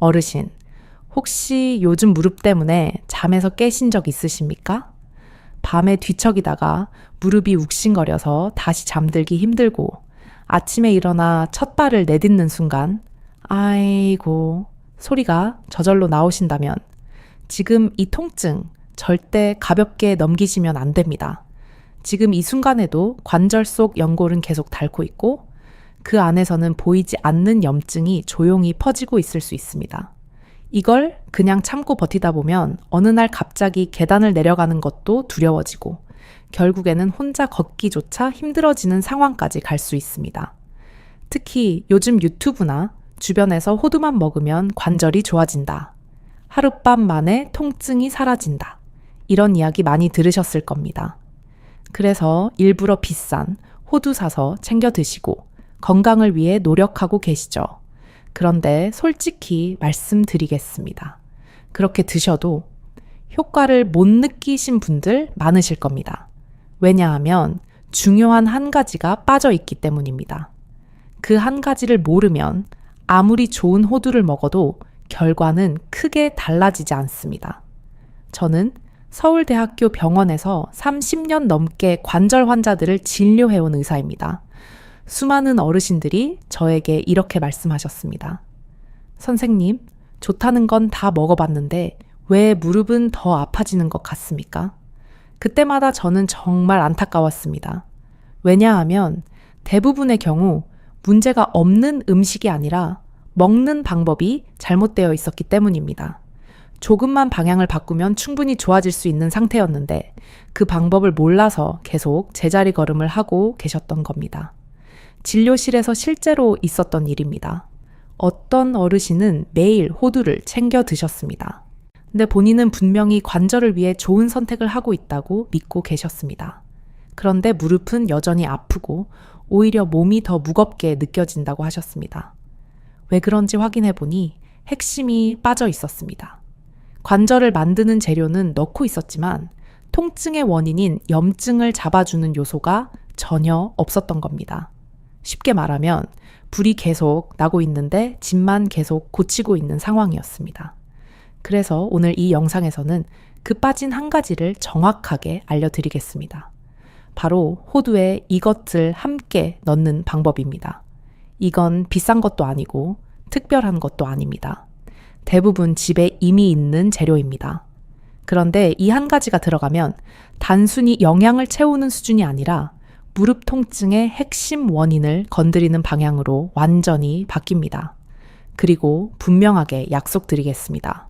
어르신, 혹시 요즘 무릎 때문에 잠에서 깨신 적 있으십니까? 밤에 뒤척이다가 무릎이 욱신거려서 다시 잠들기 힘들고 아침에 일어나 첫 발을 내딛는 순간 아이고 소리가 저절로 나오신다면 지금 이 통증 절대 가볍게 넘기시면 안 됩니다. 지금 이 순간에도 관절 속 연골은 계속 닳고 있고 그 안에서는 보이지 않는 염증이 조용히 퍼지고 있을 수 있습니다. 이걸 그냥 참고 버티다 보면 어느 날 갑자기 계단을 내려가는 것도 두려워지고 결국에는 혼자 걷기조차 힘들어지는 상황까지 갈 수 있습니다. 특히 요즘 유튜브나 주변에서 호두만 먹으면 관절이 좋아진다. 하룻밤 만에 통증이 사라진다. 이런 이야기 많이 들으셨을 겁니다. 그래서 일부러 비싼 호두 사서 챙겨 드시고 건강을 위해 노력하고 계시죠. 그런데 솔직히 말씀드리겠습니다. 그렇게 드셔도 효과를 못 느끼신 분들 많으실 겁니다. 왜냐하면 중요한 한 가지가 빠져 있기 때문입니다. 그 한 가지를 모르면 아무리 좋은 호두를 먹어도 결과는 크게 달라지지 않습니다. 저는 서울대학교 병원에서 30년 넘게 관절 환자들을 진료해온 의사입니다. 수많은 어르신들이 저에게 이렇게 말씀하셨습니다. 선생님, 좋다는 건 다 먹어봤는데 왜 무릎은 더 아파지는 것 같습니까? 그때마다 저는 정말 안타까웠습니다. 왜냐하면 대부분의 경우 문제가 없는 음식이 아니라 먹는 방법이 잘못되어 있었기 때문입니다. 조금만 방향을 바꾸면 충분히 좋아질 수 있는 상태였는데 그 방법을 몰라서 계속 제자리 걸음을 하고 계셨던 겁니다. 진료실에서 실제로 있었던 일입니다. 어떤 어르신은 매일 호두를 챙겨 드셨습니다. 근데 본인은 분명히 관절을 위해 좋은 선택을 하고 있다고 믿고 계셨습니다. 그런데 무릎은 여전히 아프고 오히려 몸이 더 무겁게 느껴진다고 하셨습니다. 왜 그런지 확인해 보니 핵심이 빠져 있었습니다. 관절을 만드는 재료는 넣고 있었지만 통증의 원인인 염증을 잡아주는 요소가 전혀 없었던 겁니다. 쉽게 말하면 불이 계속 나고 있는데 집만 계속 고치고 있는 상황이었습니다. 그래서 오늘 이 영상에서는 그 빠진 한 가지를 정확하게 알려드리겠습니다. 바로 호두에 이것을 함께 넣는 방법입니다. 이건 비싼 것도 아니고 특별한 것도 아닙니다. 대부분 집에 이미 있는 재료입니다. 그런데 이 한 가지가 들어가면 단순히 영양을 채우는 수준이 아니라 무릎 통증의 핵심 원인을 건드리는 방향으로 완전히 바뀝니다. 그리고 분명하게 약속드리겠습니다.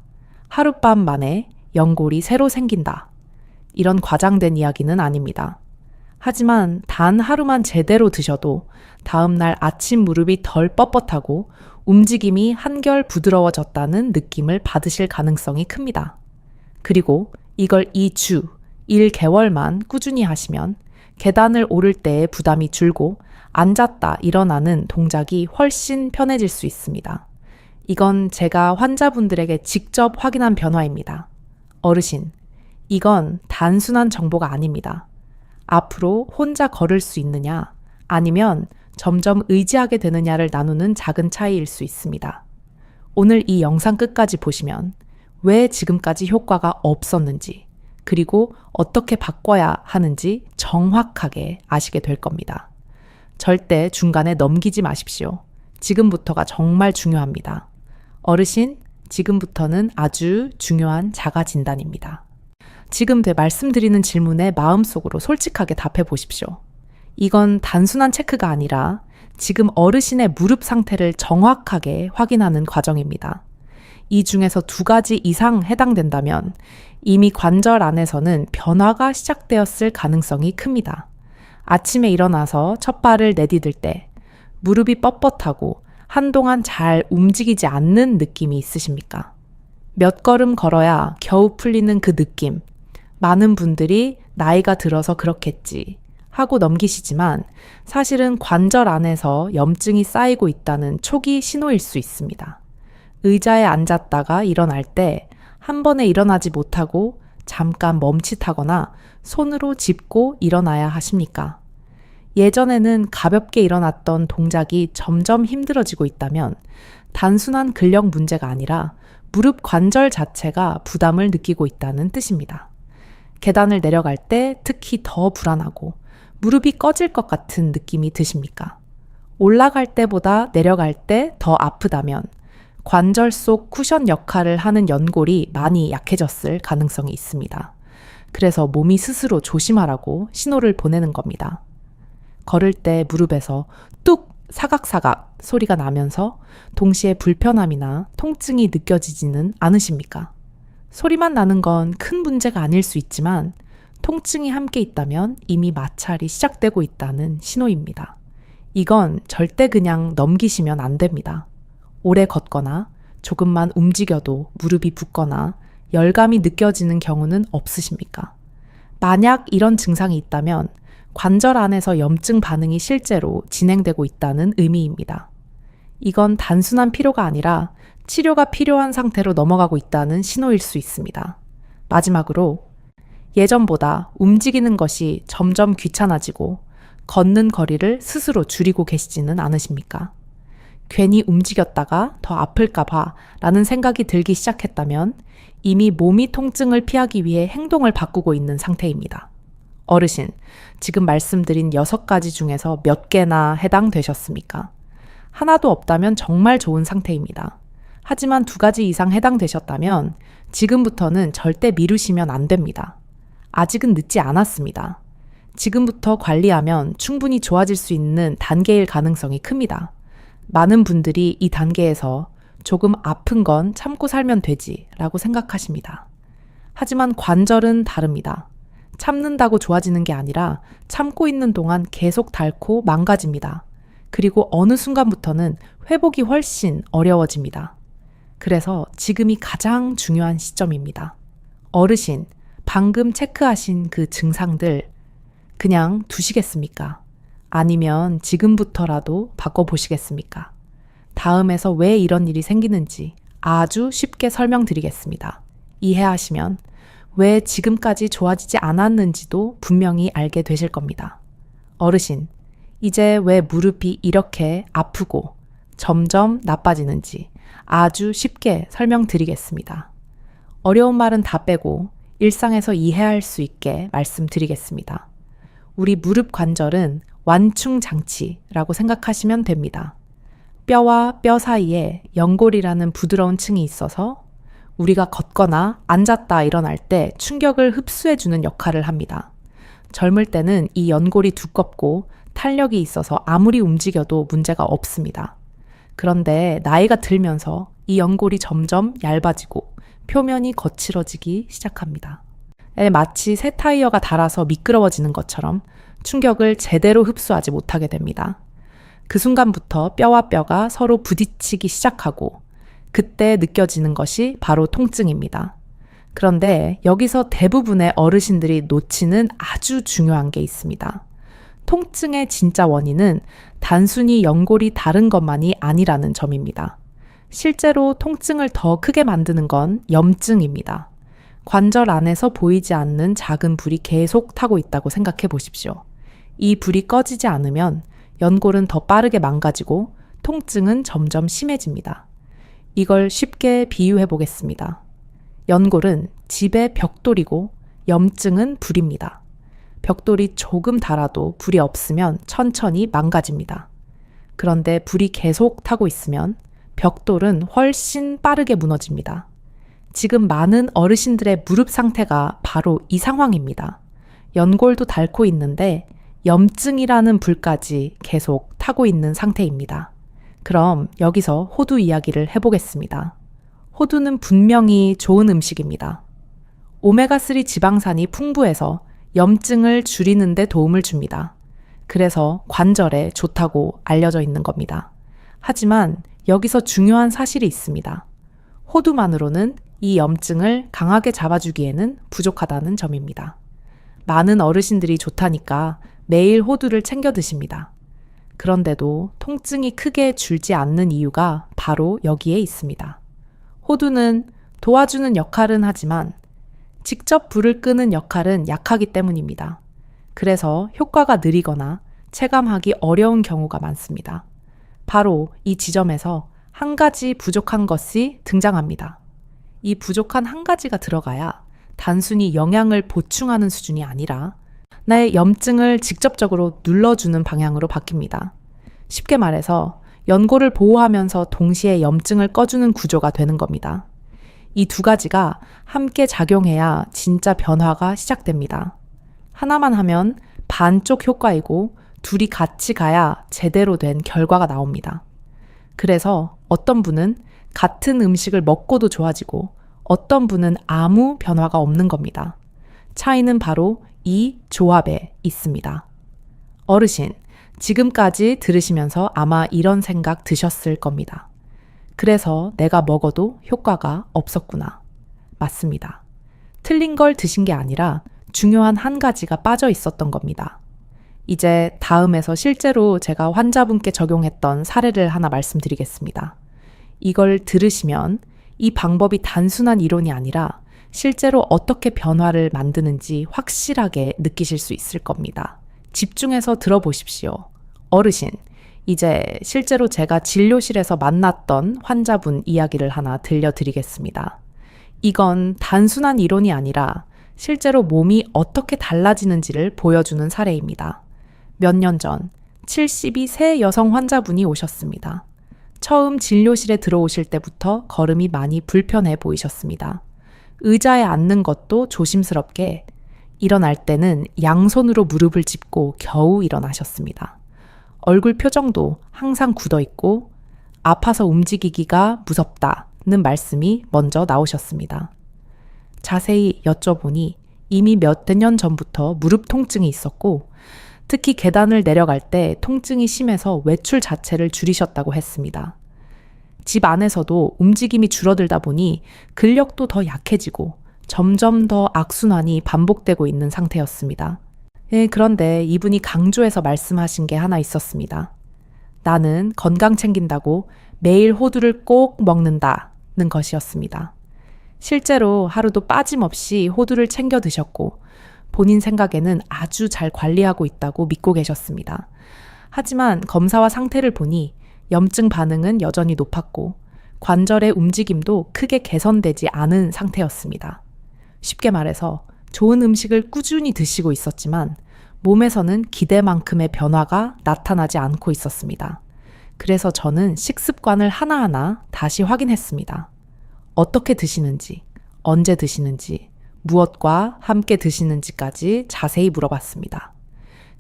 하룻밤 만에 연골이 새로 생긴다. 이런 과장된 이야기는 아닙니다. 하지만 단 하루만 제대로 드셔도 다음날 아침 무릎이 덜 뻣뻣하고 움직임이 한결 부드러워졌다는 느낌을 받으실 가능성이 큽니다. 그리고 이걸 2주, 1개월만 꾸준히 하시면 계단을 오를 때의 부담이 줄고 앉았다 일어나는 동작이 훨씬 편해질 수 있습니다. 이건 제가 환자분들에게 직접 확인한 변화입니다. 어르신, 이건 단순한 정보가 아닙니다. 앞으로 혼자 걸을 수 있느냐, 아니면 점점 의지하게 되느냐를 나누는 작은 차이일 수 있습니다. 오늘 이 영상 끝까지 보시면 왜 지금까지 효과가 없었는지, 그리고 어떻게 바꿔야 하는지 정확하게 아시게 될 겁니다. 절대 중간에 넘기지 마십시오. 지금부터가 정말 중요합니다. 어르신, 지금부터는 아주 중요한 자가 진단입니다. 지금 말씀드리는 질문에 마음속으로 솔직하게 답해 보십시오. 이건 단순한 체크가 아니라 지금 어르신의 무릎 상태를 정확하게 확인하는 과정입니다. 이 중에서 2가지 이상 해당된다면 이미 관절 안에서는 변화가 시작되었을 가능성이 큽니다. 아침에 일어나서 첫 발을 내디딜 때 무릎이 뻣뻣하고 한동안 잘 움직이지 않는 느낌이 있으십니까? 몇 걸음 걸어야 겨우 풀리는 그 느낌. 많은 분들이 나이가 들어서 그렇겠지 하고 넘기시지만 사실은 관절 안에서 염증이 쌓이고 있다는 초기 신호일 수 있습니다. 의자에 앉았다가 일어날 때 한 번에 일어나지 못하고 잠깐 멈칫하거나 손으로 짚고 일어나야 하십니까? 예전에는 가볍게 일어났던 동작이 점점 힘들어지고 있다면 단순한 근력 문제가 아니라 무릎 관절 자체가 부담을 느끼고 있다는 뜻입니다. 계단을 내려갈 때 특히 더 불안하고 무릎이 꺼질 것 같은 느낌이 드십니까? 올라갈 때보다 내려갈 때 더 아프다면 관절 속 쿠션 역할을 하는 연골이 많이 약해졌을 가능성이 있습니다. 그래서 몸이 스스로 조심하라고 신호를 보내는 겁니다. 걸을 때 무릎에서 뚝 사각사각 소리가 나면서 동시에 불편함이나 통증이 느껴지지는 않으십니까? 소리만 나는 건 큰 문제가 아닐 수 있지만 통증이 함께 있다면 이미 마찰이 시작되고 있다는 신호입니다. 이건 절대 그냥 넘기시면 안 됩니다. 오래 걷거나 조금만 움직여도 무릎이 붓거나 열감이 느껴지는 경우는 없으십니까? 만약 이런 증상이 있다면 관절 안에서 염증 반응이 실제로 진행되고 있다는 의미입니다. 이건 단순한 피로가 아니라 치료가 필요한 상태로 넘어가고 있다는 신호일 수 있습니다. 마지막으로 예전보다 움직이는 것이 점점 귀찮아지고 걷는 거리를 스스로 줄이고 계시지는 않으십니까? 괜히 움직였다가 더 아플까봐 라는 생각이 들기 시작했다면 이미 몸이 통증을 피하기 위해 행동을 바꾸고 있는 상태입니다. 어르신, 지금 말씀드린 6가지 중에서 몇 개나 해당되셨습니까? 하나도 없다면 정말 좋은 상태입니다. 하지만 2가지 이상 해당되셨다면 지금부터는 절대 미루시면 안 됩니다. 아직은 늦지 않았습니다. 지금부터 관리하면 충분히 좋아질 수 있는 단계일 가능성이 큽니다. 많은 분들이 이 단계에서 조금 아픈 건 참고 살면 되지 라고 생각하십니다. 하지만 관절은 다릅니다. 참는다고 좋아지는 게 아니라 참고 있는 동안 계속 닳고 망가집니다. 그리고 어느 순간부터는 회복이 훨씬 어려워집니다. 그래서 지금이 가장 중요한 시점입니다. 어르신, 방금 체크하신 그 증상들 그냥 두시겠습니까? 아니면 지금부터라도 바꿔보시겠습니까? 다음에서 왜 이런 일이 생기는지 아주 쉽게 설명드리겠습니다. 이해하시면 왜 지금까지 좋아지지 않았는지도 분명히 알게 되실 겁니다. 어르신, 이제 왜 무릎이 이렇게 아프고 점점 나빠지는지 아주 쉽게 설명드리겠습니다. 어려운 말은 다 빼고 일상에서 이해할 수 있게 말씀드리겠습니다. 우리 무릎 관절은 완충 장치라고 생각하시면 됩니다. 뼈와 뼈 사이에 연골이라는 부드러운 층이 있어서 우리가 걷거나 앉았다 일어날 때 충격을 흡수해주는 역할을 합니다. 젊을 때는 이 연골이 두껍고 탄력이 있어서 아무리 움직여도 문제가 없습니다. 그런데 나이가 들면서 이 연골이 점점 얇아지고 표면이 거칠어지기 시작합니다. 마치 새 타이어가 닳아서 미끄러워지는 것처럼 충격을 제대로 흡수하지 못하게 됩니다. 그 순간부터 뼈와 뼈가 서로 부딪히기 시작하고 그때 느껴지는 것이 바로 통증입니다. 그런데 여기서 대부분의 어르신들이 놓치는 아주 중요한 게 있습니다. 통증의 진짜 원인은 단순히 연골이 다른 것만이 아니라는 점입니다. 실제로 통증을 더 크게 만드는 건 염증입니다. 관절 안에서 보이지 않는 작은 불이 계속 타고 있다고 생각해 보십시오. 이 불이 꺼지지 않으면 연골은 더 빠르게 망가지고 통증은 점점 심해집니다. 이걸 쉽게 비유해 보겠습니다. 연골은 집의 벽돌이고 염증은 불입니다. 벽돌이 조금 닳아도 불이 없으면 천천히 망가집니다. 그런데 불이 계속 타고 있으면 벽돌은 훨씬 빠르게 무너집니다. 지금 많은 어르신들의 무릎 상태가 바로 이 상황입니다. 연골도 닳고 있는데 염증이라는 불까지 계속 타고 있는 상태입니다. 그럼 여기서 호두 이야기를 해보겠습니다. 호두는 분명히 좋은 음식입니다. 오메가3 지방산이 풍부해서 염증을 줄이는 데 도움을 줍니다. 그래서 관절에 좋다고 알려져 있는 겁니다. 하지만 여기서 중요한 사실이 있습니다. 호두만으로는 이 염증을 강하게 잡아주기에는 부족하다는 점입니다. 많은 어르신들이 좋다니까 매일 호두를 챙겨 드십니다. 그런데도 통증이 크게 줄지 않는 이유가 바로 여기에 있습니다. 호두는 도와주는 역할은 하지만 직접 불을 끄는 역할은 약하기 때문입니다. 그래서 효과가 느리거나 체감하기 어려운 경우가 많습니다. 바로 이 지점에서 한 가지 부족한 것이 등장합니다. 이 부족한 한 가지가 들어가야 단순히 영양을 보충하는 수준이 아니라 나의 염증을 직접적으로 눌러주는 방향으로 바뀝니다. 쉽게 말해서 연골을 보호하면서 동시에 염증을 꺼주는 구조가 되는 겁니다. 이 두 가지가 함께 작용해야 진짜 변화가 시작됩니다. 하나만 하면 반쪽 효과이고 둘이 같이 가야 제대로 된 결과가 나옵니다. 그래서 어떤 분은 같은 음식을 먹고도 좋아지고 어떤 분은 아무 변화가 없는 겁니다. 차이는 바로 이 조합에 있습니다. 어르신, 지금까지 들으시면서 아마 이런 생각 드셨을 겁니다. 그래서 내가 먹어도 효과가 없었구나. 맞습니다. 틀린 걸 드신 게 아니라 중요한 한 가지가 빠져 있었던 겁니다. 이제 다음에서 실제로 제가 환자분께 적용했던 사례를 하나 말씀드리겠습니다. 이걸 들으시면 이 방법이 단순한 이론이 아니라 실제로 어떻게 변화를 만드는지 확실하게 느끼실 수 있을 겁니다. 집중해서 들어보십시오. 어르신, 이제 실제로 제가 진료실에서 만났던 환자분 이야기를 하나 들려드리겠습니다. 이건 단순한 이론이 아니라 실제로 몸이 어떻게 달라지는지를 보여주는 사례입니다. 몇 년 전 72세 여성 환자분이 오셨습니다. 처음 진료실에 들어오실 때부터 걸음이 많이 불편해 보이셨습니다. 의자에 앉는 것도 조심스럽게, 일어날 때는 양손으로 무릎을 짚고 겨우 일어나셨습니다. 얼굴 표정도 항상 굳어 있고 아파서 움직이기가 무섭다는 말씀이 먼저 나오셨습니다. 자세히 여쭤보니 이미 몇 년 전부터 무릎 통증이 있었고 특히 계단을 내려갈 때 통증이 심해서 외출 자체를 줄이셨다고 했습니다. 집 안에서도 움직임이 줄어들다 보니 근력도 더 약해지고 점점 더 악순환이 반복되고 있는 상태였습니다. 그런데 이분이 강조해서 말씀하신 게 하나 있었습니다. 나는 건강 챙긴다고 매일 호두를 꼭 먹는다는 것이었습니다. 실제로 하루도 빠짐없이 호두를 챙겨 드셨고 본인 생각에는 아주 잘 관리하고 있다고 믿고 계셨습니다. 하지만 검사와 상태를 보니 염증 반응은 여전히 높았고 관절의 움직임도 크게 개선되지 않은 상태였습니다. 쉽게 말해서 좋은 음식을 꾸준히 드시고 있었지만 몸에서는 기대만큼의 변화가 나타나지 않고 있었습니다. 그래서 저는 식습관을 하나하나 다시 확인했습니다. 어떻게 드시는지, 언제 드시는지, 무엇과 함께 드시는지까지 자세히 물어봤습니다.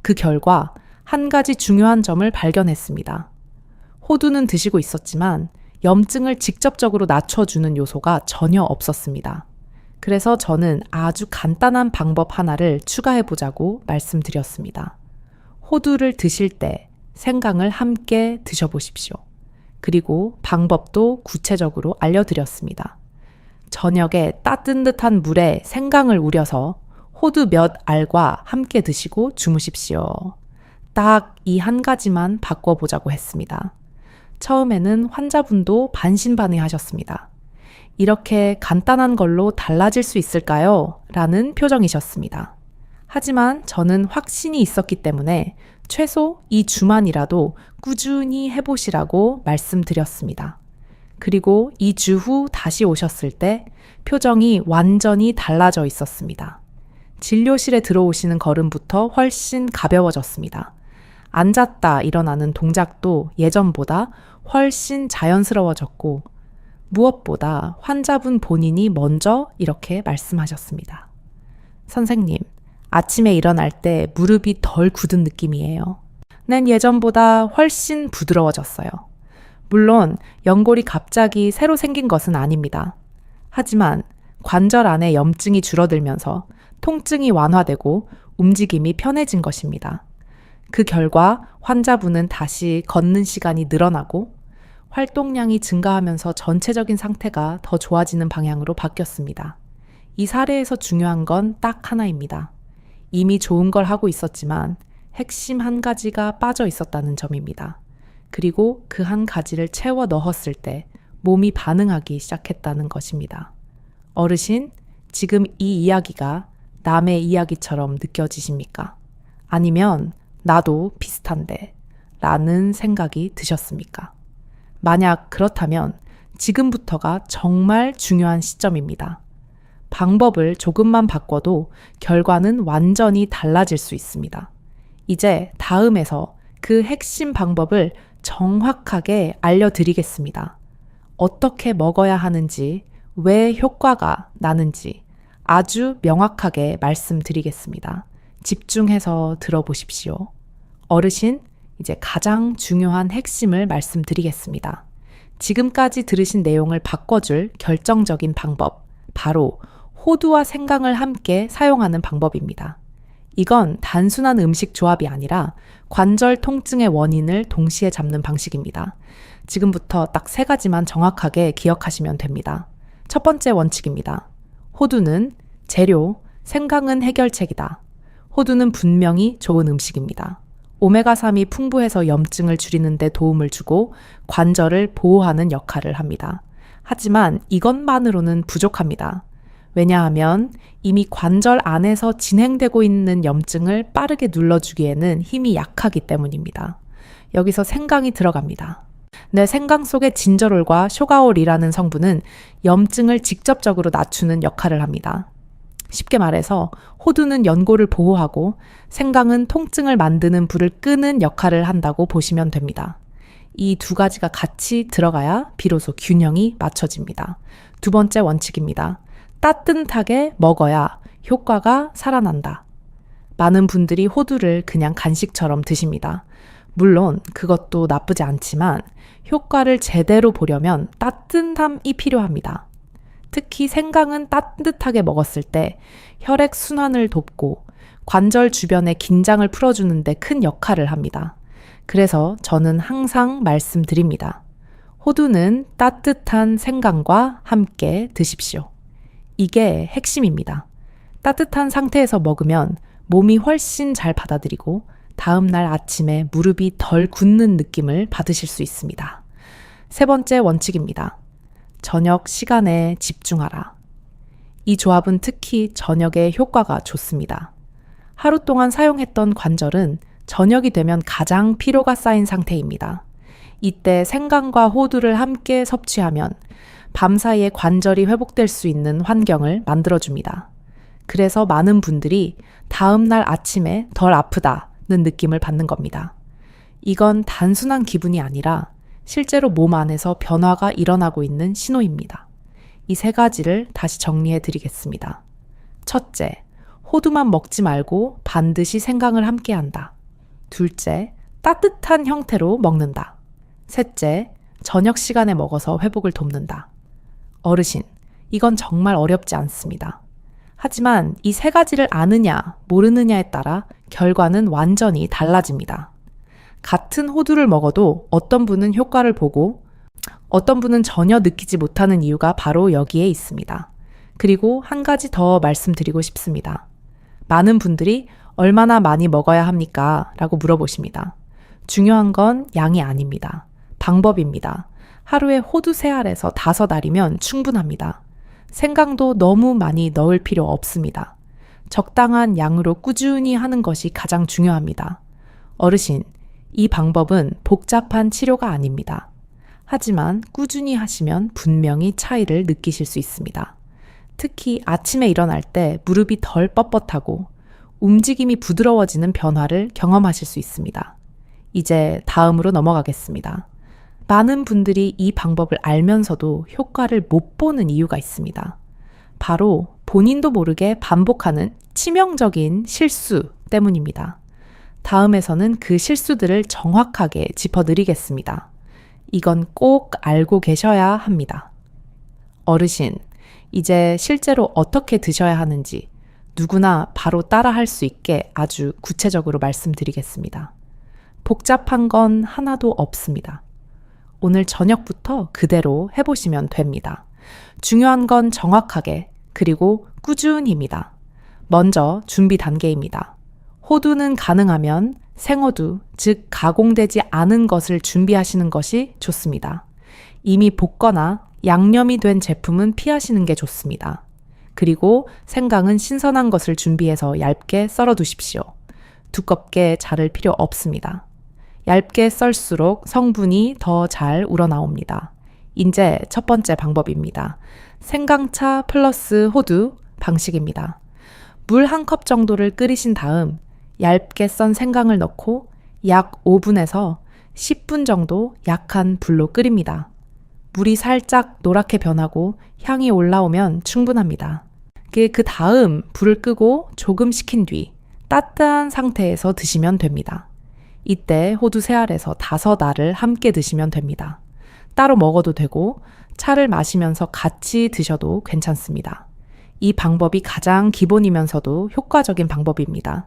그 결과 한 가지 중요한 점을 발견했습니다. 호두는 드시고 있었지만 염증을 직접적으로 낮춰주는 요소가 전혀 없었습니다. 그래서 저는 아주 간단한 방법 하나를 추가해보자고 말씀드렸습니다. 호두를 드실 때 생강을 함께 드셔보십시오. 그리고 방법도 구체적으로 알려드렸습니다. 저녁에 따뜻한 물에 생강을 우려서 호두 몇 알과 함께 드시고 주무십시오. 딱 이 한 가지만 바꿔보자고 했습니다. 처음에는 환자분도 반신반의하셨습니다. 이렇게 간단한 걸로 달라질 수 있을까요? 라는 표정이셨습니다. 하지만 저는 확신이 있었기 때문에 최소 이 주만이라도 꾸준히 해보시라고 말씀드렸습니다. 그리고 2주 후 다시 오셨을 때 표정이 완전히 달라져 있었습니다. 진료실에 들어오시는 걸음부터 훨씬 가벼워졌습니다. 앉았다 일어나는 동작도 예전보다 훨씬 자연스러워졌고 무엇보다 환자분 본인이 먼저 이렇게 말씀하셨습니다. 선생님, 아침에 일어날 때 무릎이 덜 굳은 느낌이에요. 난 예전보다 훨씬 부드러워졌어요. 물론 연골이 갑자기 새로 생긴 것은 아닙니다. 하지만 관절 안에 염증이 줄어들면서 통증이 완화되고 움직임이 편해진 것입니다. 그 결과 환자분은 다시 걷는 시간이 늘어나고 활동량이 증가하면서 전체적인 상태가 더 좋아지는 방향으로 바뀌었습니다. 이 사례에서 중요한 건 딱 하나입니다. 이미 좋은 걸 하고 있었지만 핵심 한 가지가 빠져 있었다는 점입니다. 그리고 그 한 가지를 채워 넣었을 때 몸이 반응하기 시작했다는 것입니다. 어르신, 지금 이 이야기가 남의 이야기처럼 느껴지십니까? 아니면 나도 비슷한데 라는 생각이 드셨습니까? 만약 그렇다면 지금부터가 정말 중요한 시점입니다. 방법을 조금만 바꿔도 결과는 완전히 달라질 수 있습니다. 이제 다음에서 그 핵심 방법을 정확하게 알려드리겠습니다. 어떻게 먹어야 하는지, 왜 효과가 나는지 아주 명확하게 말씀드리겠습니다. 집중해서 들어보십시오. 어르신, 이제 가장 중요한 핵심을 말씀드리겠습니다. 지금까지 들으신 내용을 바꿔줄 결정적인 방법, 바로 호두와 생강을 함께 사용하는 방법입니다. 이건 단순한 음식 조합이 아니라 관절 통증의 원인을 동시에 잡는 방식입니다. 지금부터 딱 3가지만 정확하게 기억하시면 됩니다. 첫 번째 원칙입니다. 호두는 재료, 생강은 해결책이다. 호두는 분명히 좋은 음식입니다. 오메가3이 풍부해서 염증을 줄이는 데 도움을 주고 관절을 보호하는 역할을 합니다. 하지만 이것만으로는 부족합니다. 왜냐하면 이미 관절 안에서 진행되고 있는 염증을 빠르게 눌러주기에는 힘이 약하기 때문입니다. 여기서 생강이 들어갑니다. 생강 속의 진저롤과 쇼가올이라는 성분은 염증을 직접적으로 낮추는 역할을 합니다. 쉽게 말해서 호두는 연골을 보호하고 생강은 통증을 만드는 불을 끄는 역할을 한다고 보시면 됩니다. 이 2가지가 같이 들어가야 비로소 균형이 맞춰집니다. 2번째 원칙입니다. 따뜻하게 먹어야 효과가 살아난다. 많은 분들이 호두를 그냥 간식처럼 드십니다. 물론 그것도 나쁘지 않지만 효과를 제대로 보려면 따뜻함이 필요합니다. 특히 생강은 따뜻하게 먹었을 때 혈액 순환을 돕고 관절 주변의 긴장을 풀어주는 데 큰 역할을 합니다. 그래서 저는 항상 말씀드립니다. 호두는 따뜻한 생강과 함께 드십시오. 이게 핵심입니다. 따뜻한 상태에서 먹으면 몸이 훨씬 잘 받아들이고 다음날 아침에 무릎이 덜 굳는 느낌을 받으실 수 있습니다. 3번째 원칙입니다. 저녁 시간에 집중하라. 이 조합은 특히 저녁에 효과가 좋습니다. 하루 동안 사용했던 관절은 저녁이 되면 가장 피로가 쌓인 상태입니다. 이때 생강과 호두를 함께 섭취하면 밤사이에 관절이 회복될 수 있는 환경을 만들어줍니다. 그래서 많은 분들이 다음날 아침에 덜 아프다는 느낌을 받는 겁니다. 이건 단순한 기분이 아니라 실제로 몸 안에서 변화가 일어나고 있는 신호입니다. 이 3가지를 다시 정리해 드리겠습니다. 첫째, 호두만 먹지 말고 반드시 생강을 함께 한다. 둘째, 따뜻한 형태로 먹는다. 셋째, 저녁 시간에 먹어서 회복을 돕는다. 어르신, 이건 정말 어렵지 않습니다. 하지만 이 3가지를 아느냐, 모르느냐에 따라 결과는 완전히 달라집니다. 같은 호두를 먹어도 어떤 분은 효과를 보고 어떤 분은 전혀 느끼지 못하는 이유가 바로 여기에 있습니다. 그리고 한 가지 더 말씀드리고 싶습니다. 많은 분들이 얼마나 많이 먹어야 합니까? 라고 물어보십니다. 중요한 건 양이 아닙니다. 방법입니다. 하루에 호두 3알에서 5알이면 충분합니다. 생강도 너무 많이 넣을 필요 없습니다. 적당한 양으로 꾸준히 하는 것이 가장 중요합니다. 어르신, 이 방법은 복잡한 치료가 아닙니다. 하지만 꾸준히 하시면 분명히 차이를 느끼실 수 있습니다. 특히 아침에 일어날 때 무릎이 덜 뻣뻣하고 움직임이 부드러워지는 변화를 경험하실 수 있습니다. 이제 다음으로 넘어가겠습니다. 많은 분들이 이 방법을 알면서도 효과를 못 보는 이유가 있습니다. 바로 본인도 모르게 반복하는 치명적인 실수 때문입니다. 다음에서는 그 실수들을 정확하게 짚어드리겠습니다. 이건 꼭 알고 계셔야 합니다. 어르신, 이제 실제로 어떻게 드셔야 하는지 누구나 바로 따라할 수 있게 아주 구체적으로 말씀드리겠습니다. 복잡한 건 하나도 없습니다. 오늘 저녁부터 그대로 해보시면 됩니다. 중요한 건 정확하게 그리고 꾸준히입니다. 먼저 준비 단계입니다. 호두는 가능하면 생호두, 즉 가공되지 않은 것을 준비하시는 것이 좋습니다. 이미 볶거나 양념이 된 제품은 피하시는 게 좋습니다. 그리고 생강은 신선한 것을 준비해서 얇게 썰어 두십시오. 두껍게 자를 필요 없습니다. 얇게 썰수록 성분이 더 잘 우러나옵니다. 이제 첫 번째 방법입니다. 생강차 플러스 호두 방식입니다. 물 한 컵 정도를 끓이신 다음 얇게 썬 생강을 넣고 약 5분에서 10분 정도 약한 불로 끓입니다. 물이 살짝 노랗게 변하고 향이 올라오면 충분합니다. 그 다음 불을 끄고 조금 식힌 뒤 따뜻한 상태에서 드시면 됩니다. 이때 호두 3알에서 5알을 함께 드시면 됩니다. 따로 먹어도 되고 차를 마시면서 같이 드셔도 괜찮습니다. 이 방법이 가장 기본이면서도 효과적인 방법입니다.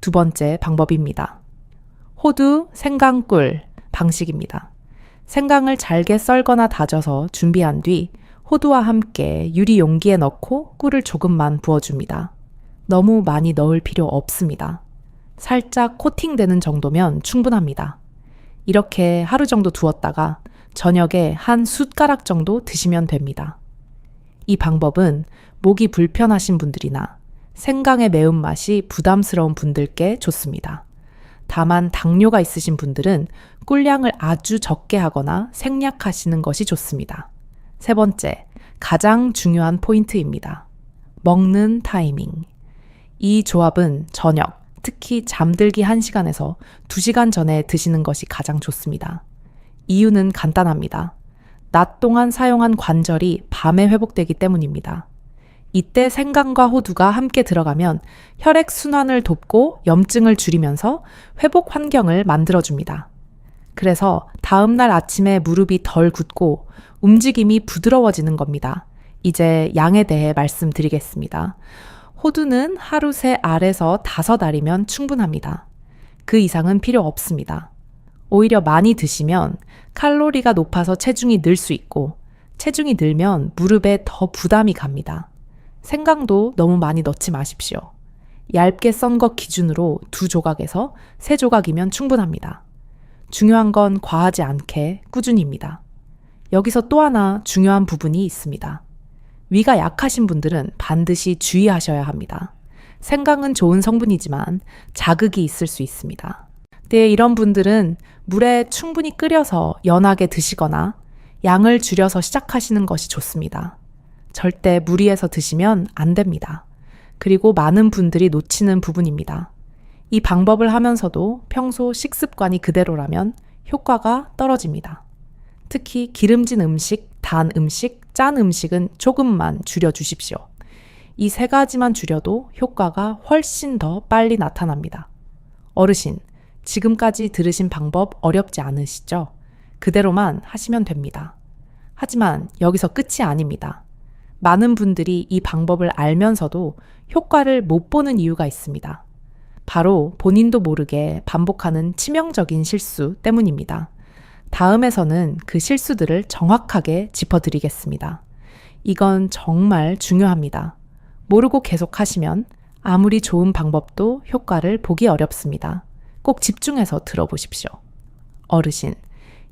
두 번째 방법입니다. 호두 생강꿀 방식입니다. 생강을 잘게 썰거나 다져서 준비한 뒤 호두와 함께 유리 용기에 넣고 꿀을 조금만 부어줍니다. 너무 많이 넣을 필요 없습니다. 살짝 코팅되는 정도면 충분합니다. 이렇게 하루 정도 두었다가 저녁에 한 숟가락 정도 드시면 됩니다. 이 방법은 목이 불편하신 분들이나 생강의 매운맛이 부담스러운 분들께 좋습니다. 다만 당뇨가 있으신 분들은 꿀량을 아주 적게 하거나 생략하시는 것이 좋습니다. 세 번째, 가장 중요한 포인트입니다. 먹는 타이밍. 이 조합은 저녁, 특히 잠들기 1시간에서 2시간 전에 드시는 것이 가장 좋습니다. 이유는 간단합니다. 낮 동안 사용한 관절이 밤에 회복되기 때문입니다. 이때 생강과 호두가 함께 들어가면 혈액순환을 돕고 염증을 줄이면서 회복 환경을 만들어줍니다. 그래서 다음날 아침에 무릎이 덜 굳고 움직임이 부드러워지는 겁니다. 이제 양에 대해 말씀드리겠습니다. 호두는 하루 3알에서 5알이면 충분합니다. 그 이상은 필요 없습니다. 오히려 많이 드시면 칼로리가 높아서 체중이 늘 수 있고 체중이 늘면 무릎에 더 부담이 갑니다. 생강도 너무 많이 넣지 마십시오. 얇게 썬 것 기준으로 2조각에서 3조각이면 충분합니다. 중요한 건 과하지 않게 꾸준히입니다. 여기서 또 하나 중요한 부분이 있습니다. 위가 약하신 분들은 반드시 주의하셔야 합니다. 생강은 좋은 성분이지만 자극이 있을 수 있습니다. 네, 이런 분들은 물에 충분히 끓여서 연하게 드시거나 양을 줄여서 시작하시는 것이 좋습니다. 절대 무리해서 드시면 안 됩니다. 그리고 많은 분들이 놓치는 부분입니다. 이 방법을 하면서도 평소 식습관이 그대로라면 효과가 떨어집니다. 특히 기름진 음식, 단 음식, 짠 음식은 조금만 줄여주십시오. 이 3가지만 줄여도 효과가 훨씬 더 빨리 나타납니다. 어르신, 지금까지 들으신 방법 어렵지 않으시죠? 그대로만 하시면 됩니다. 하지만 여기서 끝이 아닙니다. 많은 분들이 이 방법을 알면서도 효과를 못 보는 이유가 있습니다. 바로 본인도 모르게 반복하는 치명적인 실수 때문입니다. 다음에서는 그 실수들을 정확하게 짚어드리겠습니다. 이건 정말 중요합니다. 모르고 계속 하시면 아무리 좋은 방법도 효과를 보기 어렵습니다. 꼭 집중해서 들어보십시오. 어르신,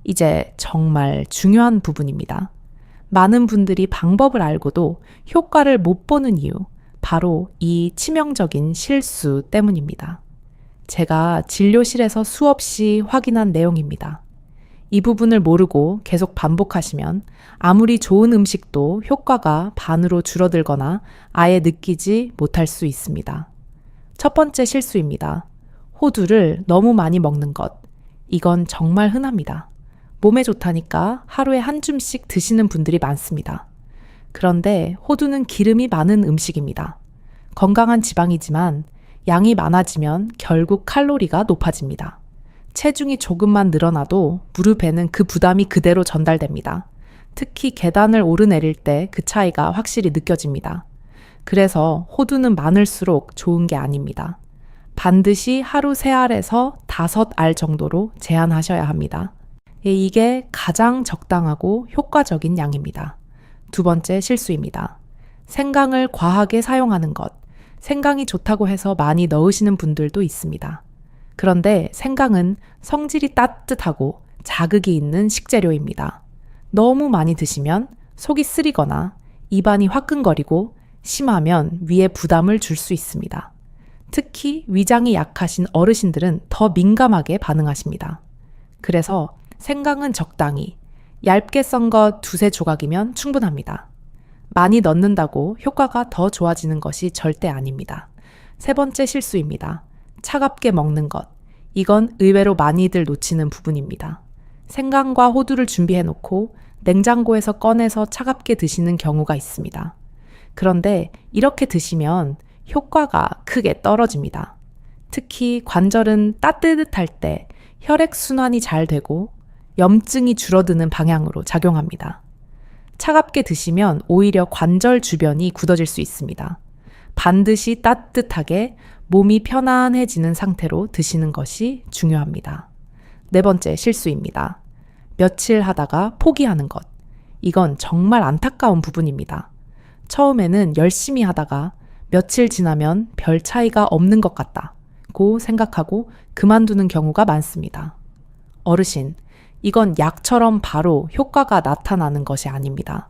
이제 정말 중요한 부분입니다. 많은 분들이 방법을 알고도 효과를 못 보는 이유, 바로 이 치명적인 실수 때문입니다. 제가 진료실에서 수없이 확인한 내용입니다. 이 부분을 모르고 계속 반복하시면 아무리 좋은 음식도 효과가 반으로 줄어들거나 아예 느끼지 못할 수 있습니다. 첫 번째 실수입니다. 호두를 너무 많이 먹는 것. 이건 정말 흔합니다. 몸에 좋다니까 하루에 한 줌씩 드시는 분들이 많습니다. 그런데 호두는 기름이 많은 음식입니다. 건강한 지방이지만 양이 많아지면 결국 칼로리가 높아집니다. 체중이 조금만 늘어나도 무릎에는 그 부담이 그대로 전달됩니다. 특히 계단을 오르내릴 때 그 차이가 확실히 느껴집니다. 그래서 호두는 많을수록 좋은 게 아닙니다. 반드시 하루 3알에서 5알 정도로 제한하셔야 합니다. 이게 가장 적당하고 효과적인 양입니다. 두 번째 실수입니다. 생강을 과하게 사용하는 것. 생강이 좋다고 해서 많이 넣으시는 분들도 있습니다. 그런데 생강은 성질이 따뜻하고 자극이 있는 식재료입니다. 너무 많이 드시면 속이 쓰리거나 입안이 화끈거리고 심하면 위에 부담을 줄 수 있습니다. 특히 위장이 약하신 어르신들은 더 민감하게 반응하십니다. 그래서 생강은 적당히, 얇게 썬 것 두세 조각이면 충분합니다. 많이 넣는다고 효과가 더 좋아지는 것이 절대 아닙니다. 세 번째 실수입니다. 차갑게 먹는 것. 이건 의외로 많이들 놓치는 부분입니다. 생강과 호두를 준비해 놓고 냉장고에서 꺼내서 차갑게 드시는 경우가 있습니다. 그런데 이렇게 드시면 효과가 크게 떨어집니다. 특히 관절은 따뜻할 때 혈액순환이 잘 되고 염증이 줄어드는 방향으로 작용합니다. 차갑게 드시면 오히려 관절 주변이 굳어질 수 있습니다. 반드시 따뜻하게 몸이 편안해지는 상태로 드시는 것이 중요합니다. 네 번째 실수입니다. 며칠 하다가 포기하는 것. 이건 정말 안타까운 부분입니다. 처음에는 열심히 하다가 며칠 지나면 별 차이가 없는 것 같다고 생각하고 그만두는 경우가 많습니다. 어르신, 이건 약처럼 바로 효과가 나타나는 것이 아닙니다.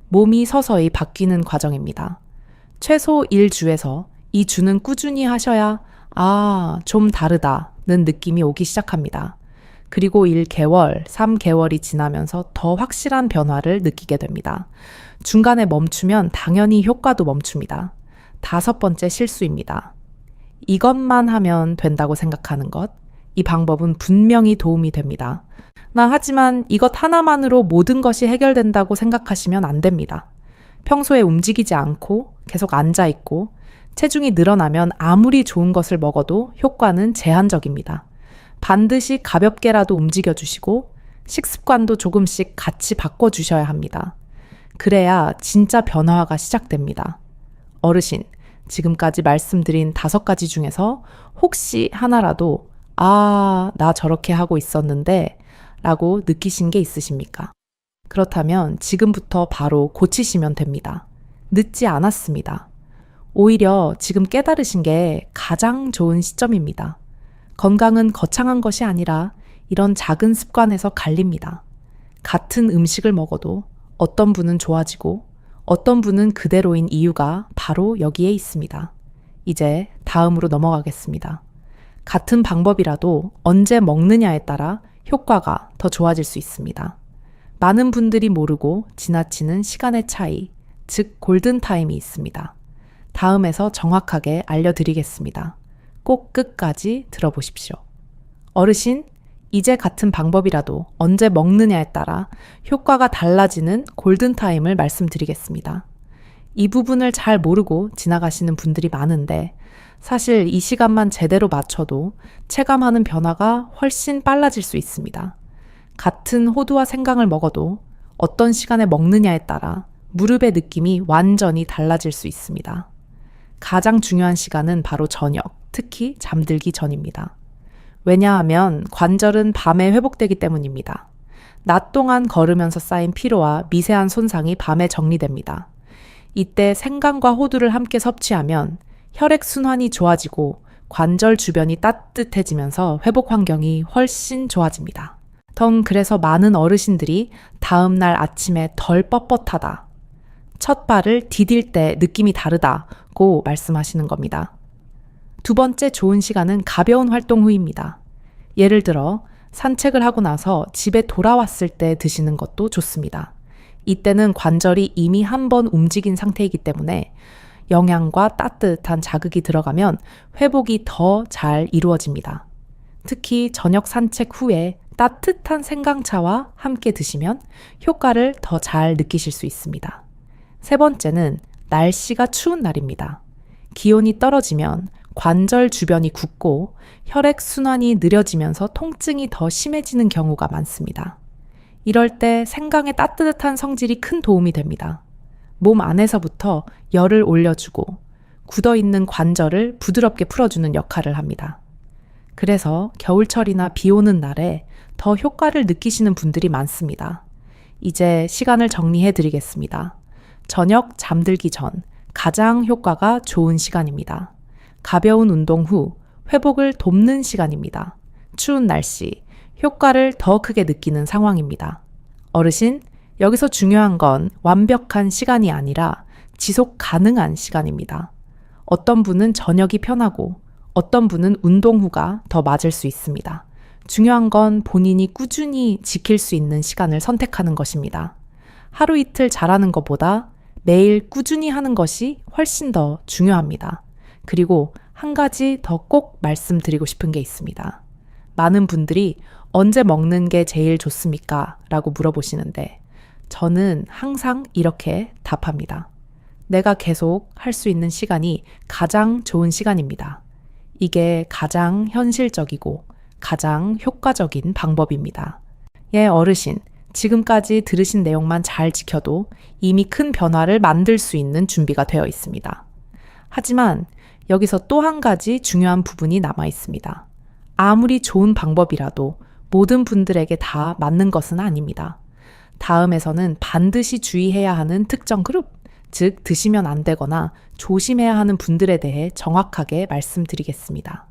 몸이 서서히 바뀌는 과정입니다. 최소 1주에서 2주는 꾸준히 하셔야 좀 다르다는 느낌이 오기 시작합니다. 그리고 1개월, 3개월이 지나면서 더 확실한 변화를 느끼게 됩니다. 중간에 멈추면 당연히 효과도 멈춥니다. 다섯 번째 실수입니다. 이것만 하면 된다고 생각하는 것. 이 방법은 분명히 도움이 됩니다. 하지만 이것 하나만으로 모든 것이 해결된다고 생각하시면 안 됩니다. 평소에 움직이지 않고 계속 앉아있고 체중이 늘어나면 아무리 좋은 것을 먹어도 효과는 제한적입니다. 반드시 가볍게라도 움직여주시고 식습관도 조금씩 같이 바꿔주셔야 합니다. 그래야 진짜 변화가 시작됩니다. 어르신, 지금까지 말씀드린 5가지 중에서 혹시 하나라도 나 저렇게 하고 있었는데 라고 느끼신 게 있으십니까? 그렇다면 지금부터 바로 고치시면 됩니다. 늦지 않았습니다. 오히려 지금 깨달으신 게 가장 좋은 시점입니다. 건강은 거창한 것이 아니라 이런 작은 습관에서 갈립니다. 같은 음식을 먹어도 어떤 분은 좋아지고 어떤 분은 그대로인 이유가 바로 여기에 있습니다. 이제 다음으로 넘어가겠습니다. 같은 방법이라도 언제 먹느냐에 따라 효과가 더 좋아질 수 있습니다. 많은 분들이 모르고 지나치는 시간의 차이, 즉 골든타임이 있습니다. 다음에서 정확하게 알려드리겠습니다. 꼭 끝까지 들어보십시오. 어르신, 이제 같은 방법이라도 언제 먹느냐에 따라 효과가 달라지는 골든타임을 말씀드리겠습니다. 이 부분을 잘 모르고 지나가시는 분들이 많은데 사실 이 시간만 제대로 맞춰도 체감하는 변화가 훨씬 빨라질 수 있습니다. 같은 호두와 생강을 먹어도 어떤 시간에 먹느냐에 따라 무릎의 느낌이 완전히 달라질 수 있습니다. 가장 중요한 시간은 바로 저녁, 특히 잠들기 전입니다. 왜냐하면 관절은 밤에 회복되기 때문입니다. 낮 동안 걸으면서 쌓인 피로와 미세한 손상이 밤에 정리됩니다. 이때 생강과 호두를 함께 섭취하면 혈액순환이 좋아지고 관절 주변이 따뜻해지면서 회복 환경이 훨씬 좋아집니다. 그래서 많은 어르신들이 다음날 아침에 덜 뻣뻣하다, 첫 발을 디딜 때 느낌이 다르다고 말씀하시는 겁니다. 두 번째 좋은 시간은 가벼운 활동 후입니다. 예를 들어 산책을 하고 나서 집에 돌아왔을 때 드시는 것도 좋습니다. 이때는 관절이 이미 한번 움직인 상태이기 때문에 영양과 따뜻한 자극이 들어가면 회복이 더 잘 이루어집니다. 특히 저녁 산책 후에 따뜻한 생강차와 함께 드시면 효과를 더 잘 느끼실 수 있습니다. 세 번째는 날씨가 추운 날입니다. 기온이 떨어지면 관절 주변이 굳고 혈액순환이 느려지면서 통증이 더 심해지는 경우가 많습니다. 이럴 때 생강의 따뜻한 성질이 큰 도움이 됩니다. 몸 안에서부터 열을 올려주고 굳어있는 관절을 부드럽게 풀어주는 역할을 합니다. 그래서 겨울철이나 비 오는 날에 더 효과를 느끼시는 분들이 많습니다. 이제 시간을 정리해 드리겠습니다. 저녁 잠들기 전 가장 효과가 좋은 시간입니다. 가벼운 운동 후 회복을 돕는 시간입니다. 추운 날씨, 효과를 더 크게 느끼는 상황입니다. 어르신, 여기서 중요한 건 완벽한 시간이 아니라 지속 가능한 시간입니다. 어떤 분은 저녁이 편하고 어떤 분은 운동 후가 더 맞을 수 있습니다. 중요한 건 본인이 꾸준히 지킬 수 있는 시간을 선택하는 것입니다. 하루 이틀 잘하는 것보다 매일 꾸준히 하는 것이 훨씬 더 중요합니다. 그리고 한 가지 더 꼭 말씀드리고 싶은 게 있습니다. 많은 분들이 언제 먹는 게 제일 좋습니까? 라고 물어보시는데 저는 항상 이렇게 답합니다. 내가 계속 할 수 있는 시간이 가장 좋은 시간입니다. 이게 가장 현실적이고 가장 효과적인 방법입니다. 예, 어르신, 지금까지 들으신 내용만 잘 지켜도 이미 큰 변화를 만들 수 있는 준비가 되어 있습니다. 하지만 여기서 또 한 가지 중요한 부분이 남아 있습니다. 아무리 좋은 방법이라도 모든 분들에게 다 맞는 것은 아닙니다. 다음에서는 반드시 주의해야 하는 특정 그룹, 즉 드시면 안 되거나 조심해야 하는 분들에 대해 정확하게 말씀드리겠습니다.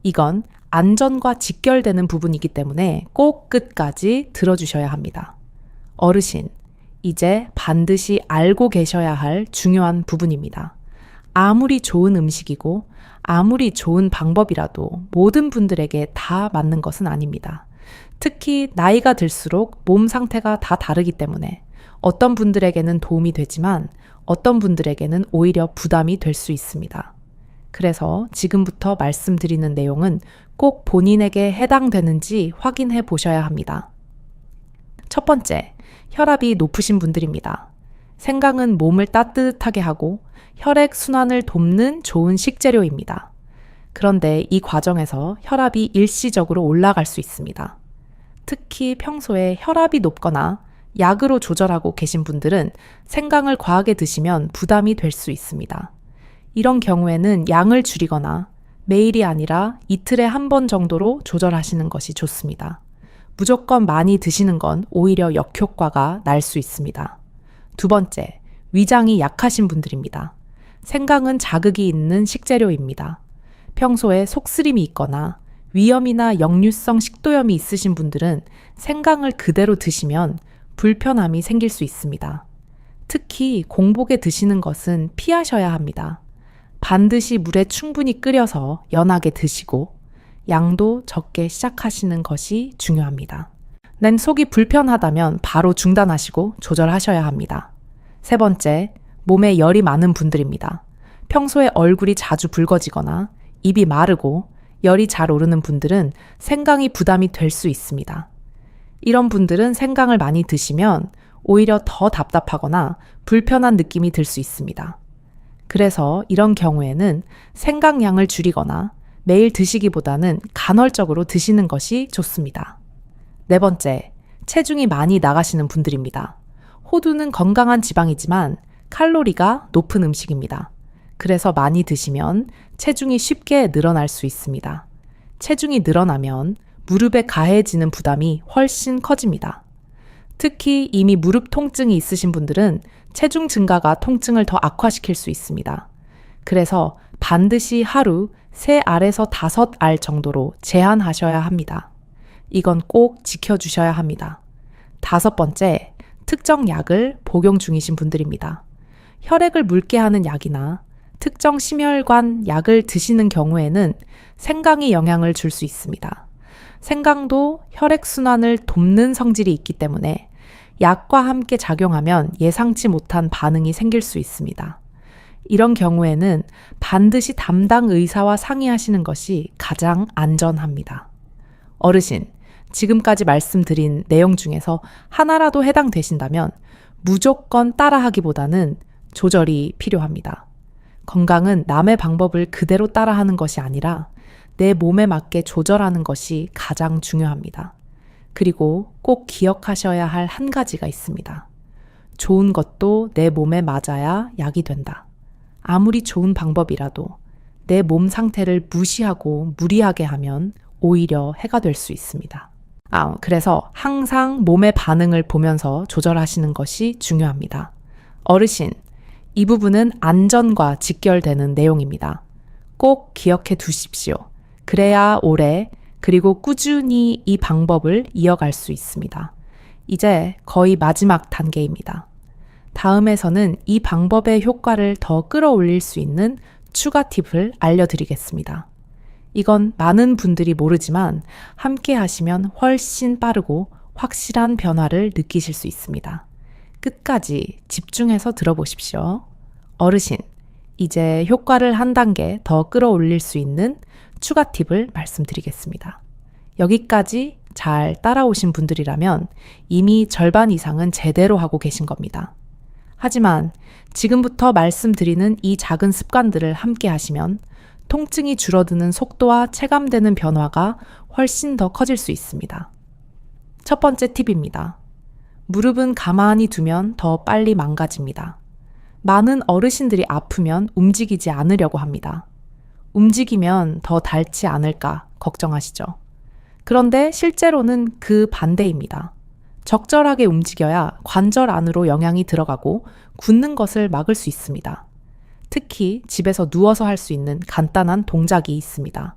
이건 안전과 직결되는 부분이기 때문에 꼭 끝까지 들어주셔야 합니다. 어르신, 이제 반드시 알고 계셔야 할 중요한 부분입니다. 아무리 좋은 음식이고 아무리 좋은 방법이라도 모든 분들에게 다 맞는 것은 아닙니다. 특히 나이가 들수록 몸 상태가 다 다르기 때문에 어떤 분들에게는 도움이 되지만 어떤 분들에게는 오히려 부담이 될 수 있습니다. 그래서 지금부터 말씀드리는 내용은 꼭 본인에게 해당되는지 확인해 보셔야 합니다. 첫 번째, 혈압이 높으신 분들입니다. 생강은 몸을 따뜻하게 하고 혈액 순환을 돕는 좋은 식재료입니다. 그런데 이 과정에서 혈압이 일시적으로 올라갈 수 있습니다. 특히 평소에 혈압이 높거나 약으로 조절하고 계신 분들은 생강을 과하게 드시면 부담이 될 수 있습니다. 이런 경우에는 양을 줄이거나 매일이 아니라 이틀에 한 번 정도로 조절하시는 것이 좋습니다. 무조건 많이 드시는 건 오히려 역효과가 날 수 있습니다. 두 번째, 위장이 약하신 분들입니다. 생강은 자극이 있는 식재료입니다. 평소에 속쓰림이 있거나 위염이나 역류성 식도염이 있으신 분들은 생강을 그대로 드시면 불편함이 생길 수 있습니다. 특히 공복에 드시는 것은 피하셔야 합니다. 반드시 물에 충분히 끓여서 연하게 드시고 양도 적게 시작하시는 것이 중요합니다. 난 속이 불편하다면 바로 중단하시고 조절하셔야 합니다. 세 번째, 몸에 열이 많은 분들입니다. 평소에 얼굴이 자주 붉어지거나 입이 마르고 열이 잘 오르는 분들은 생강이 부담이 될 수 있습니다. 이런 분들은 생강을 많이 드시면 오히려 더 답답하거나 불편한 느낌이 들 수 있습니다. 그래서 이런 경우에는 생강량을 줄이거나 매일 드시기보다는 간헐적으로 드시는 것이 좋습니다. 네 번째, 체중이 많이 나가시는 분들입니다. 호두는 건강한 지방이지만 칼로리가 높은 음식입니다. 그래서 많이 드시면 체중이 쉽게 늘어날 수 있습니다. 체중이 늘어나면 무릎에 가해지는 부담이 훨씬 커집니다. 특히 이미 무릎 통증이 있으신 분들은 체중 증가가 통증을 더 악화시킬 수 있습니다. 그래서 반드시 하루 3알에서 5알 정도로 제한하셔야 합니다. 이건 꼭 지켜주셔야 합니다. 다섯 번째, 특정 약을 복용 중이신 분들입니다. 혈액을 묽게 하는 약이나 특정 심혈관 약을 드시는 경우에는 생강이 영향을 줄 수 있습니다. 생강도 혈액순환을 돕는 성질이 있기 때문에 약과 함께 작용하면 예상치 못한 반응이 생길 수 있습니다. 이런 경우에는 반드시 담당 의사와 상의하시는 것이 가장 안전합니다. 어르신, 지금까지 말씀드린 내용 중에서 하나라도 해당되신다면 무조건 따라하기보다는 조절이 필요합니다. 건강은 남의 방법을 그대로 따라하는 것이 아니라 내 몸에 맞게 조절하는 것이 가장 중요합니다. 그리고 꼭 기억하셔야 할 한 가지가 있습니다. 좋은 것도 내 몸에 맞아야 약이 된다. 아무리 좋은 방법이라도 내 몸 상태를 무시하고 무리하게 하면 오히려 해가 될 수 있습니다. 그래서 항상 몸의 반응을 보면서 조절하시는 것이 중요합니다. 어르신, 이 부분은 안전과 직결되는 내용입니다. 꼭 기억해 두십시오. 그래야 오래 그리고 꾸준히 이 방법을 이어갈 수 있습니다. 이제 거의 마지막 단계입니다. 다음에서는 이 방법의 효과를 더 끌어올릴 수 있는 추가 팁을 알려드리겠습니다. 이건 많은 분들이 모르지만 함께 하시면 훨씬 빠르고 확실한 변화를 느끼실 수 있습니다. 끝까지 집중해서 들어보십시오. 어르신, 이제 효과를 한 단계 더 끌어올릴 수 있는 추가 팁을 말씀드리겠습니다. 여기까지 잘 따라오신 분들이라면 이미 절반 이상은 제대로 하고 계신 겁니다. 하지만 지금부터 말씀드리는 이 작은 습관들을 함께 하시면 통증이 줄어드는 속도와 체감되는 변화가 훨씬 더 커질 수 있습니다. 첫 번째 팁입니다. 무릎은 가만히 두면 더 빨리 망가집니다. 많은 어르신들이 아프면 움직이지 않으려고 합니다. 움직이면 더 닳지 않을까 걱정하시죠. 그런데 실제로는 그 반대입니다. 적절하게 움직여야 관절 안으로 영양이 들어가고 굳는 것을 막을 수 있습니다. 특히 집에서 누워서 할 수 있는 간단한 동작이 있습니다.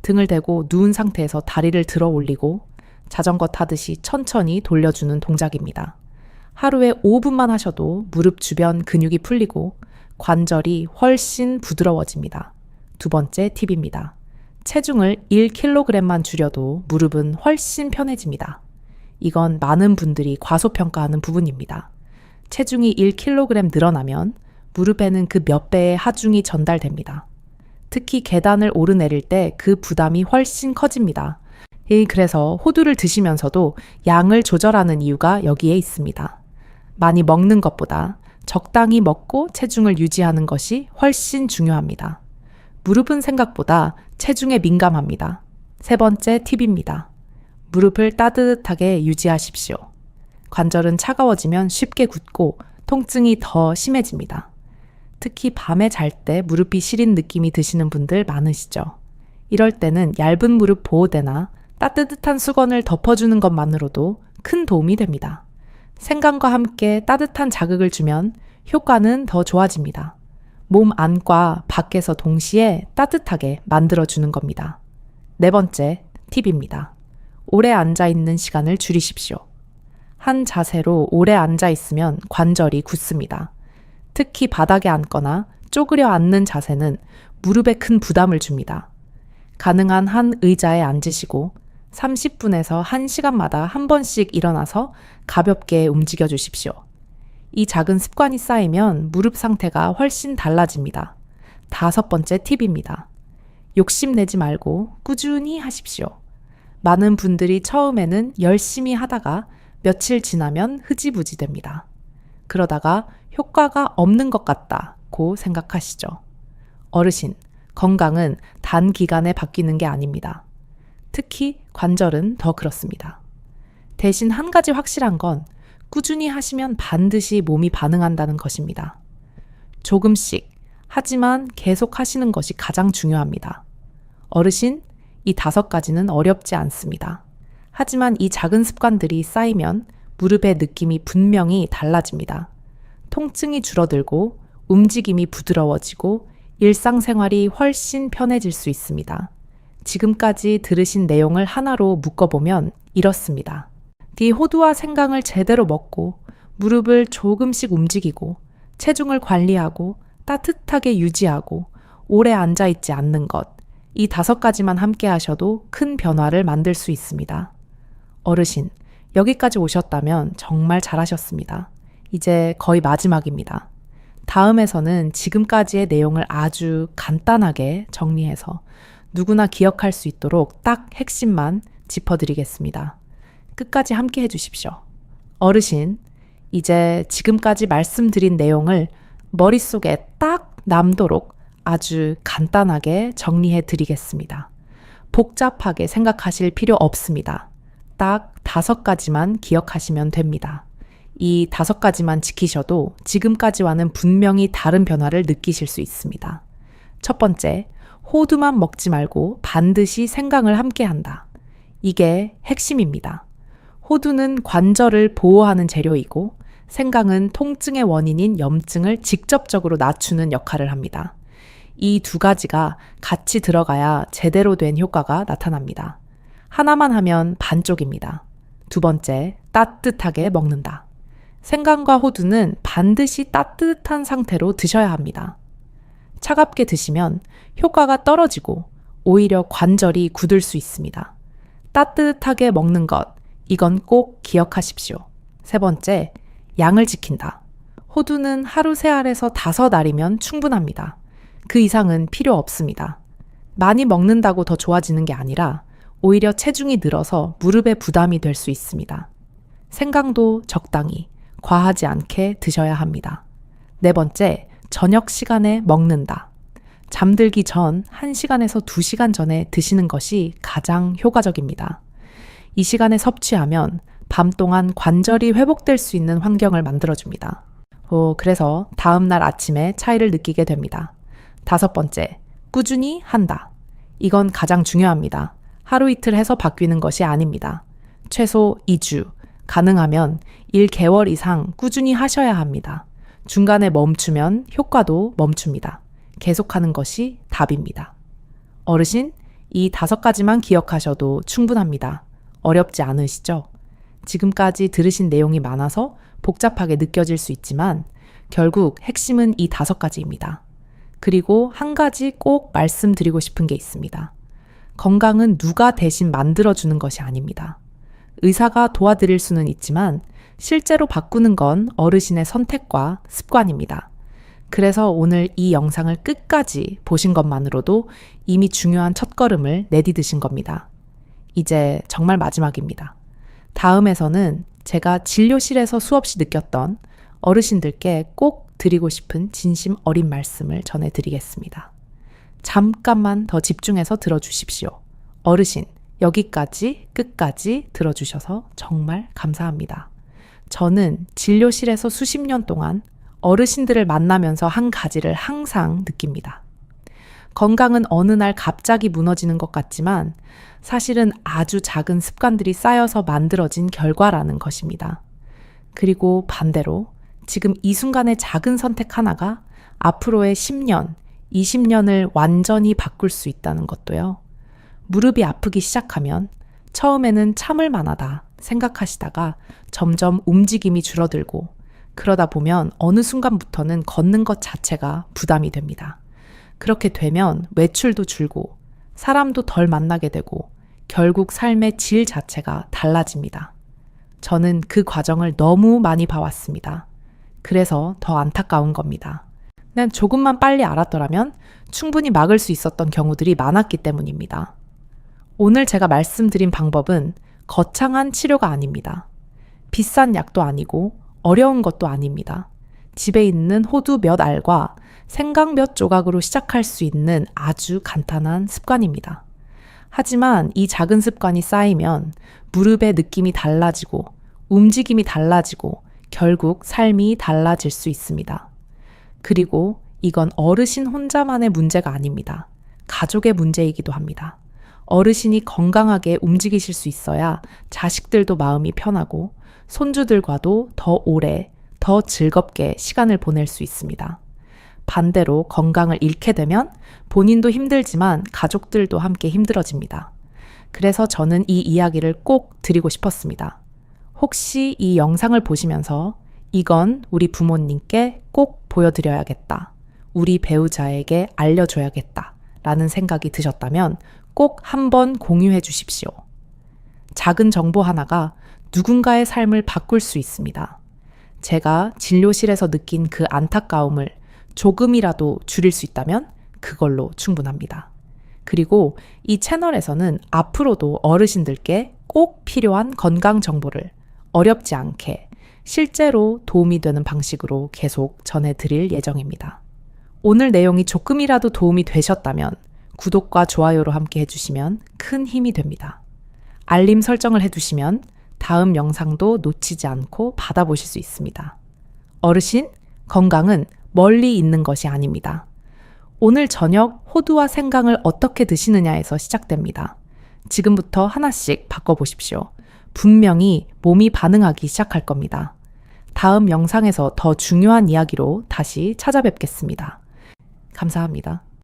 등을 대고 누운 상태에서 다리를 들어 올리고 자전거 타듯이 천천히 돌려주는 동작입니다. 하루에 5분만 하셔도 무릎 주변 근육이 풀리고 관절이 훨씬 부드러워집니다. 두 번째 팁입니다. 체중을 1kg만 줄여도 무릎은 훨씬 편해집니다. 이건 많은 분들이 과소평가하는 부분입니다. 체중이 1kg 늘어나면 무릎에는 그 몇 배의 하중이 전달됩니다. 특히 계단을 오르내릴 때 그 부담이 훨씬 커집니다. 그래서 호두를 드시면서도 양을 조절하는 이유가 여기에 있습니다. 많이 먹는 것보다 적당히 먹고 체중을 유지하는 것이 훨씬 중요합니다. 무릎은 생각보다 체중에 민감합니다. 세 번째 팁입니다. 무릎을 따뜻하게 유지하십시오. 관절은 차가워지면 쉽게 굳고 통증이 더 심해집니다. 특히 밤에 잘 때 무릎이 시린 느낌이 드시는 분들 많으시죠? 이럴 때는 얇은 무릎 보호대나 따뜻한 수건을 덮어주는 것만으로도 큰 도움이 됩니다. 생강과 함께 따뜻한 자극을 주면 효과는 더 좋아집니다. 몸 안과 밖에서 동시에 따뜻하게 만들어주는 겁니다. 네 번째 팁입니다. 오래 앉아있는 시간을 줄이십시오. 한 자세로 오래 앉아있으면 관절이 굳습니다. 특히 바닥에 앉거나 쪼그려 앉는 자세는 무릎에 큰 부담을 줍니다. 가능한 한 의자에 앉으시고 30분에서 1시간마다 한 번씩 일어나서 가볍게 움직여 주십시오. 이 작은 습관이 쌓이면 무릎 상태가 훨씬 달라집니다. 다섯 번째 팁입니다. 욕심내지 말고 꾸준히 하십시오. 많은 분들이 처음에는 열심히 하다가 며칠 지나면 흐지부지 됩니다. 그러다가 효과가 없는 것 같다고 생각하시죠. 어르신, 건강은 단기간에 바뀌는 게 아닙니다. 특히 관절은 더 그렇습니다. 대신 한 가지 확실한 건 꾸준히 하시면 반드시 몸이 반응한다는 것입니다. 조금씩, 하지만 계속 하시는 것이 가장 중요합니다. 어르신, 이 5가지는 어렵지 않습니다. 하지만 이 작은 습관들이 쌓이면 무릎의 느낌이 분명히 달라집니다. 통증이 줄어들고 움직임이 부드러워지고 일상생활이 훨씬 편해질 수 있습니다. 지금까지 들으신 내용을 하나로 묶어보면 이렇습니다. 호두와 생강을 제대로 먹고 무릎을 조금씩 움직이고 체중을 관리하고 따뜻하게 유지하고 오래 앉아있지 않는 것, 이 5가지만 함께 하셔도 큰 변화를 만들 수 있습니다. 어르신, 여기까지 오셨다면 정말 잘하셨습니다. 이제 거의 마지막입니다. 다음에서는 지금까지의 내용을 아주 간단하게 정리해서 누구나 기억할 수 있도록 딱 핵심만 짚어드리겠습니다. 끝까지 함께 해주십시오. 어르신, 이제 지금까지 말씀드린 내용을 머릿속에 딱 남도록 아주 간단하게 정리해 드리겠습니다. 복잡하게 생각하실 필요 없습니다. 딱 5가지만 기억하시면 됩니다. 이 5가지만 지키셔도 지금까지와는 분명히 다른 변화를 느끼실 수 있습니다. 첫 번째, 호두만 먹지 말고 반드시 생강을 함께 한다. 이게 핵심입니다. 호두는 관절을 보호하는 재료이고 생강은 통증의 원인인 염증을 직접적으로 낮추는 역할을 합니다. 이 2가지가 같이 들어가야 제대로 된 효과가 나타납니다. 하나만 하면 반쪽입니다. 두 번째, 따뜻하게 먹는다. 생강과 호두는 반드시 따뜻한 상태로 드셔야 합니다. 차갑게 드시면 효과가 떨어지고 오히려 관절이 굳을 수 있습니다. 따뜻하게 먹는 것, 이건 꼭 기억하십시오. 세 번째, 양을 지킨다. 호두는 하루 3알에서 5알이면 충분합니다. 그 이상은 필요 없습니다. 많이 먹는다고 더 좋아지는 게 아니라 오히려 체중이 늘어서 무릎에 부담이 될 수 있습니다. 생강도 적당히, 과하지 않게 드셔야 합니다. 네 번째, 저녁 시간에 먹는다. 잠들기 전 1시간에서 2시간 전에 드시는 것이 가장 효과적입니다. 이 시간에 섭취하면 밤 동안 관절이 회복될 수 있는 환경을 만들어줍니다. 그래서 다음날 아침에 차이를 느끼게 됩니다. 5번째, 꾸준히 한다. 이건 가장 중요합니다. 하루 이틀 해서 바뀌는 것이 아닙니다. 최소 2주, 가능하면 1개월 이상 꾸준히 하셔야 합니다. 중간에 멈추면 효과도 멈춥니다. 계속하는 것이 답입니다. 어르신, 이 5가지만 기억하셔도 충분합니다. 어렵지 않으시죠? 지금까지 들으신 내용이 많아서 복잡하게 느껴질 수 있지만 결국 핵심은 이 5가지입니다. 그리고 한 가지 꼭 말씀드리고 싶은 게 있습니다. 건강은 누가 대신 만들어주는 것이 아닙니다. 의사가 도와드릴 수는 있지만 실제로 바꾸는 건 어르신의 선택과 습관입니다. 그래서 오늘 이 영상을 끝까지 보신 것만으로도 이미 중요한 첫걸음을 내디디신 겁니다. 이제 정말 마지막입니다. 다음에서는 제가 진료실에서 수없이 느꼈던 어르신들께 꼭 드리고 싶은 진심 어린 말씀을 전해드리겠습니다. 잠깐만 더 집중해서 들어주십시오. 어르신, 여기까지 끝까지 들어주셔서 정말 감사합니다. 저는 진료실에서 수십 년 동안 어르신들을 만나면서 한 가지를 항상 느낍니다. 건강은 어느 날 갑자기 무너지는 것 같지만 사실은 아주 작은 습관들이 쌓여서 만들어진 결과라는 것입니다. 그리고 반대로 지금 이 순간의 작은 선택 하나가 앞으로의 10년, 20년을 완전히 바꿀 수 있다는 것도요. 무릎이 아프기 시작하면 처음에는 참을 만하다 생각하시다가 점점 움직임이 줄어들고 그러다 보면 어느 순간부터는 걷는 것 자체가 부담이 됩니다. 그렇게 되면 외출도 줄고 사람도 덜 만나게 되고 결국 삶의 질 자체가 달라집니다. 저는 그 과정을 너무 많이 봐왔습니다. 그래서 더 안타까운 겁니다. 난 조금만 빨리 알았더라면 충분히 막을 수 있었던 경우들이 많았기 때문입니다. 오늘 제가 말씀드린 방법은 거창한 치료가 아닙니다. 비싼 약도 아니고 어려운 것도 아닙니다. 집에 있는 호두 몇 알과 생강 몇 조각으로 시작할 수 있는 아주 간단한 습관입니다. 하지만 이 작은 습관이 쌓이면 무릎의 느낌이 달라지고 움직임이 달라지고 결국 삶이 달라질 수 있습니다. 그리고 이건 어르신 혼자만의 문제가 아닙니다. 가족의 문제이기도 합니다. 어르신이 건강하게 움직이실 수 있어야 자식들도 마음이 편하고 손주들과도 더 오래, 더 즐겁게 시간을 보낼 수 있습니다. 반대로 건강을 잃게 되면 본인도 힘들지만 가족들도 함께 힘들어집니다. 그래서 저는 이 이야기를 꼭 드리고 싶었습니다. 혹시 이 영상을 보시면서 이건 우리 부모님께 꼭 보여드려야겠다. 우리 배우자에게 알려줘야겠다. 라는 생각이 드셨다면 꼭 한번 공유해 주십시오. 작은 정보 하나가 누군가의 삶을 바꿀 수 있습니다. 제가 진료실에서 느낀 그 안타까움을 조금이라도 줄일 수 있다면 그걸로 충분합니다. 그리고 이 채널에서는 앞으로도 어르신들께 꼭 필요한 건강 정보를 어렵지 않게 실제로 도움이 되는 방식으로 계속 전해드릴 예정입니다. 오늘 내용이 조금이라도 도움이 되셨다면 구독과 좋아요로 함께 해주시면 큰 힘이 됩니다. 알림 설정을 해두시면 다음 영상도 놓치지 않고 받아보실 수 있습니다. 어르신, 건강은 멀리 있는 것이 아닙니다. 오늘 저녁 호두와 생강을 어떻게 드시느냐에서 시작됩니다. 지금부터 하나씩 바꿔보십시오. 분명히 몸이 반응하기 시작할 겁니다. 다음 영상에서 더 중요한 이야기로 다시 찾아뵙겠습니다. 감사합니다.